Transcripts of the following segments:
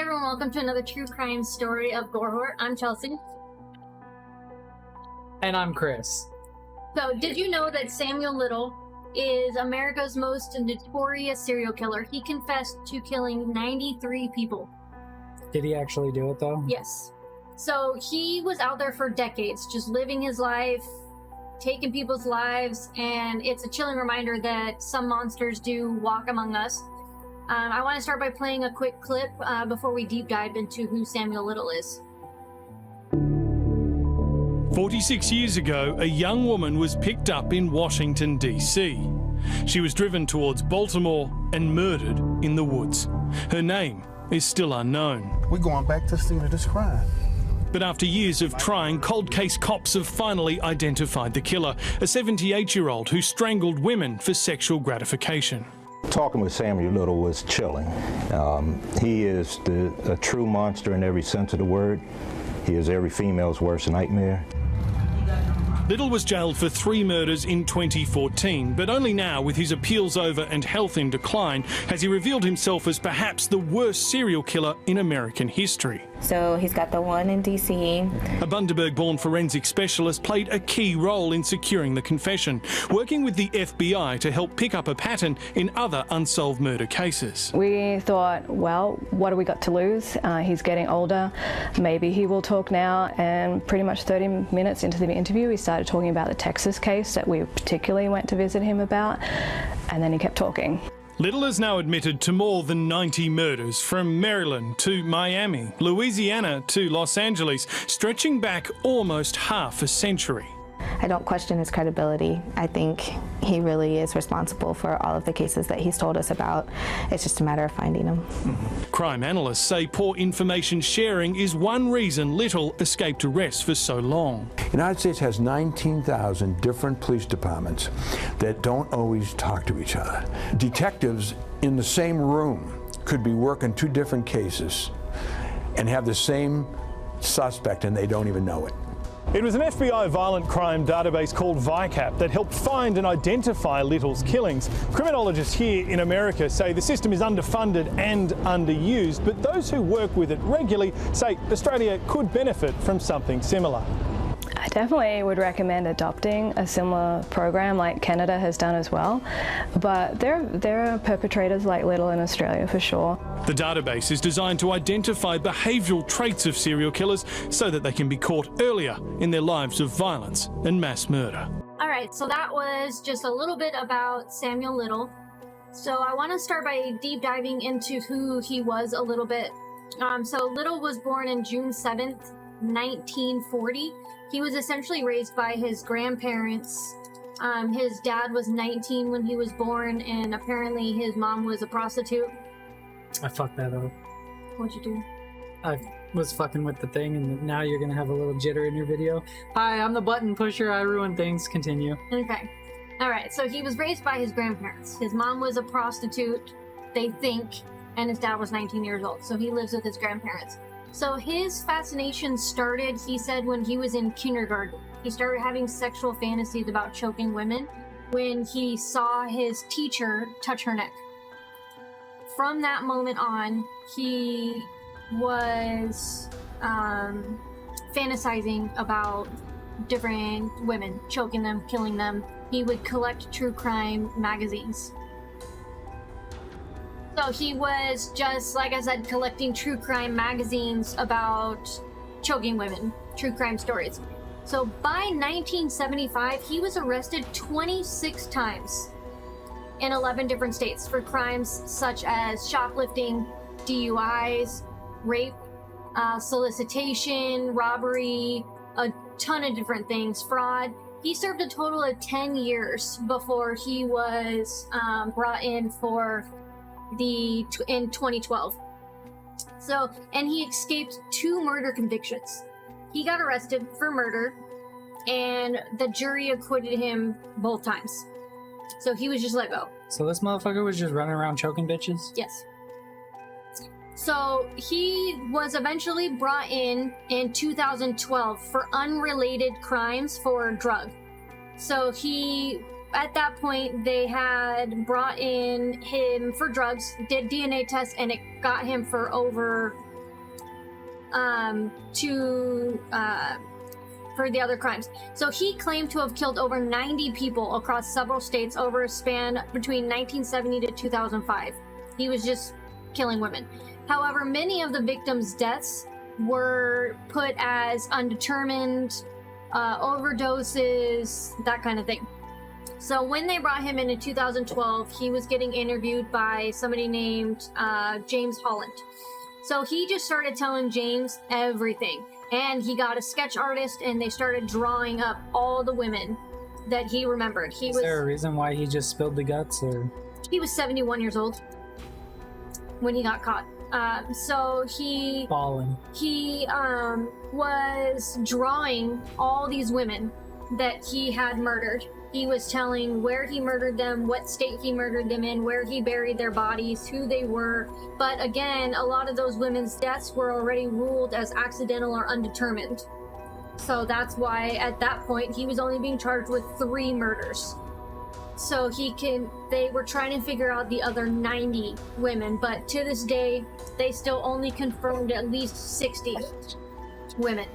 everyone, welcome to another true crime story of Gorehort. I'm Chelsea. And I'm Chris. So, did you know that Samuel Little is America's most notorious serial killer? He confessed to killing 93 people. Did he actually do it, though? Yes. So, he was out there for decades, just living his life, taking people's lives, and it's a chilling reminder that some monsters do walk among us. I want to start by playing a quick clip before we deep dive into who Samuel Little is. 46 years ago, a young woman was picked up in Washington, D.C. She was driven towards Baltimore and murdered in the woods. Her name is still unknown. We're going back to the scene of this crime. But after years of trying, cold case cops have finally identified the killer, a 78-year-old who strangled women for sexual gratification. Talking with Samuel Little was chilling. He is a true monster in every sense of the word. He is every female's worst nightmare. Little was jailed for 3 murders in 2014, but only now, with his appeals over and health in decline, has he revealed himself as perhaps the worst serial killer in American history. So he's got the one in D.C. A Bundaberg-born forensic specialist played a key role in securing the confession, working with the FBI to help pick up a pattern in other unsolved murder cases. We thought, well, what have we got to lose? He's getting older. Maybe he will talk now. And pretty much 30 minutes into the interview, he started talking about the Texas case that we particularly went to visit him about. And then he kept talking. Little has now admitted to more than 90 murders, from Maryland to Miami, Louisiana to Los Angeles, stretching back almost half a century. I don't question his credibility. I think he really is responsible for all of the cases that he's told us about. It's just a matter of finding him. Crime analysts say poor information sharing is one reason Little escaped arrest for so long. The United States has 19,000 different police departments that don't always talk to each other. Detectives in the same room could be working 2 different cases and have the same suspect and they don't even know it. It was an FBI violent crime database called VICAP that helped find and identify Little's killings. Criminologists here in America say the system is underfunded and underused, but those who work with it regularly say Australia could benefit from something similar. I definitely would recommend adopting a similar program like Canada has done as well. But there are perpetrators like Little in Australia for sure. The database is designed to identify behavioural traits of serial killers so that they can be caught earlier in their lives of violence and mass murder. All right, so that was just a little bit about Samuel Little. So I want to start by deep diving into who he was a little bit. So Little was born in June 7th, 1940. He was essentially raised by his grandparents. His dad was 19 when he was born, and apparently his mom was a prostitute. I fucked that up. What'd you do? I was fucking with the thing, and now you're gonna have a little jitter in your video. Hi, I'm the button pusher. I ruin things. Continue. Okay. All right, so he was raised by his grandparents. His mom was a prostitute, they think, and his dad was 19 years old, so he lives with his grandparents. So his fascination started, he said, when he was in kindergarten. He started having sexual fantasies about choking women when he saw his teacher touch her neck. From that moment on, he was fantasizing about different women, choking them, killing them. He would collect true crime magazines. So he was just, like I said, collecting true crime magazines about choking women, true crime stories. So by 1975, he was arrested 26 times in 11 different states for crimes such as shoplifting, DUIs, rape, solicitation, robbery, a ton of different things, fraud. He served a total of 10 years before he was brought in for in 2012. So, and he escaped 2 murder convictions. He got arrested for murder, and the jury acquitted him both times. So he was just let go. So this motherfucker was just running around choking bitches? Yes. So he was eventually brought in 2012 for unrelated crimes for drug. So at that point, they had brought in him for drugs, did DNA tests, and it got him for over for the other crimes. So he claimed to have killed over 90 people across several states over a span between 1970 to 2005. He was just killing women. However, many of the victims' deaths were put as undetermined, overdoses, that kind of thing. So when they brought him in 2012, he was getting interviewed by somebody named James Holland. So he just started telling James everything. And he got a sketch artist, and they started drawing up all the women that he remembered. Is there a reason why he just spilled the guts, or? He was 71 years old when he got caught. So he was drawing all these women that he had murdered. He was telling where he murdered them, what state he murdered them in, where he buried their bodies, who they were. But again, a lot of those women's deaths were already ruled as accidental or undetermined. So that's why at that point he was only being charged with 3 murders. So they were trying to figure out the other 90 women, but to this day, they still only confirmed at least 60 women.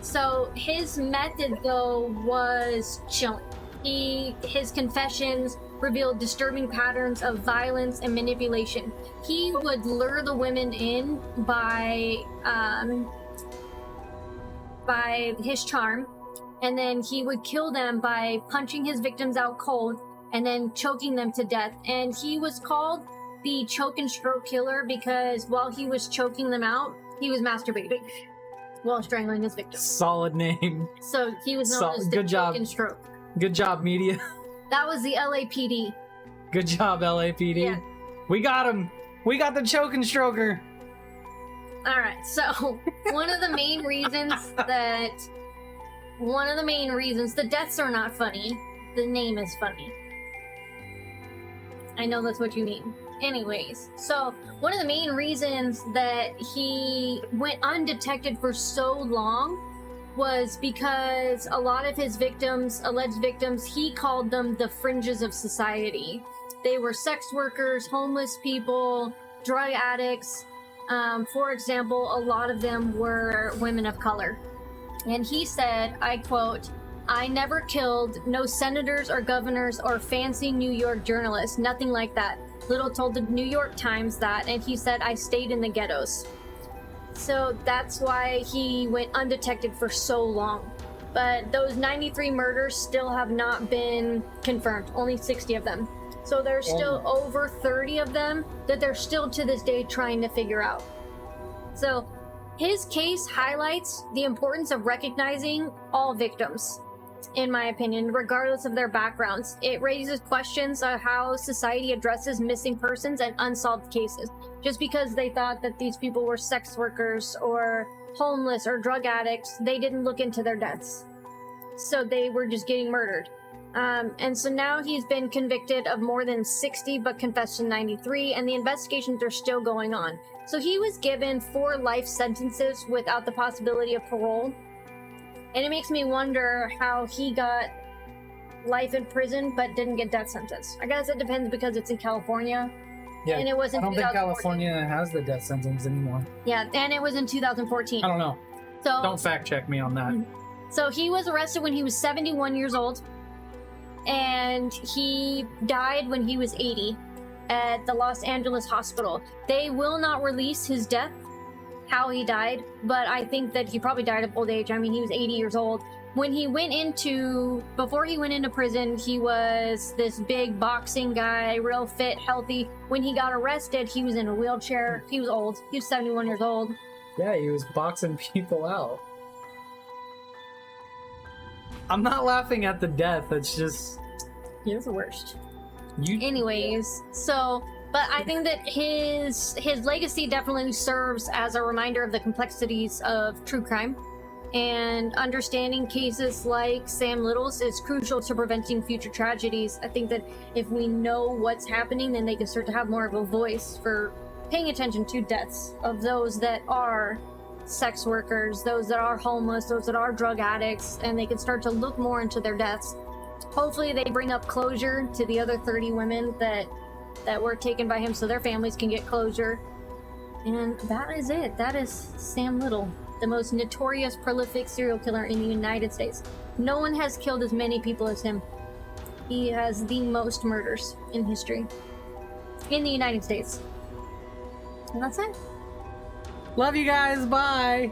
So his method, though, was chilling. His confessions revealed disturbing patterns of violence and manipulation. He would lure the women in by his charm, and then he would kill them by punching his victims out cold and then choking them to death. And he was called the choke and stroke killer because while he was choking them out, he was masturbating while strangling his victims. Solid name. So he was known as the choke and stroke. Good job, media. That was the LAPD. Good job, LAPD. Yeah. We got him. We got the choke and stroker. All right. So one of the main reasons, the deaths are not funny. The name is funny. I know that's what you mean. Anyways, so one of the main reasons that he went undetected for so long was because a lot of his victims, alleged victims, he called them the fringes of society. They were sex workers, homeless people, drug addicts. For example, a lot of them were women of color. And he said, I quote, "I never killed, no senators or governors or fancy New York journalists, nothing like that." Little told the New York Times that, and he said, "I stayed in the ghettos." So that's why he went undetected for so long. But those 93 murders still have not been confirmed, only 60 of them. So there's still over 30 of them that they're still to this day trying to figure out. So his case highlights the importance of recognizing all victims, in my opinion, regardless of their backgrounds. It raises questions of how society addresses missing persons and unsolved cases. Just because they thought that these people were sex workers or homeless or drug addicts, they didn't look into their deaths. So they were just getting murdered. And so now he's been convicted of more than 60, but confessed to 93, and the investigations are still going on. So he was given 4 life sentences without the possibility of parole. And it makes me wonder how he got life in prison but didn't get death sentence. I guess it depends because it's in California. Yeah, and it was in I don't think 2014. California has the death sentence anymore. Yeah, and it was in 2014. I don't know. So don't fact check me on that. So he was arrested when he was 71 years old, and he died when he was 80 at the Los Angeles hospital. They will not release his death, how he died, but I think that he probably died of old age. I mean, he was 80 years old. Before he went into prison, he was this big boxing guy, real fit, healthy. When he got arrested, he was in a wheelchair. He was old. He was 71 years old. Yeah, he was boxing people out. I'm not laughing at the death. It's just... He was the worst. Anyways, so... But I think that his legacy definitely serves as a reminder of the complexities of true crime. And understanding cases like Sam Little's is crucial to preventing future tragedies. I think that if we know what's happening, then they can start to have more of a voice for paying attention to deaths of those that are sex workers, those that are homeless, those that are drug addicts, and they can start to look more into their deaths. Hopefully they bring up closure to the other 30 women that were taken by him so their families can get closure. And that is it. That is Sam Little, the most notorious, prolific serial killer in the United States. No one has killed as many people as him. He has the most murders in history in the United States. And that's it. Love you guys. Bye.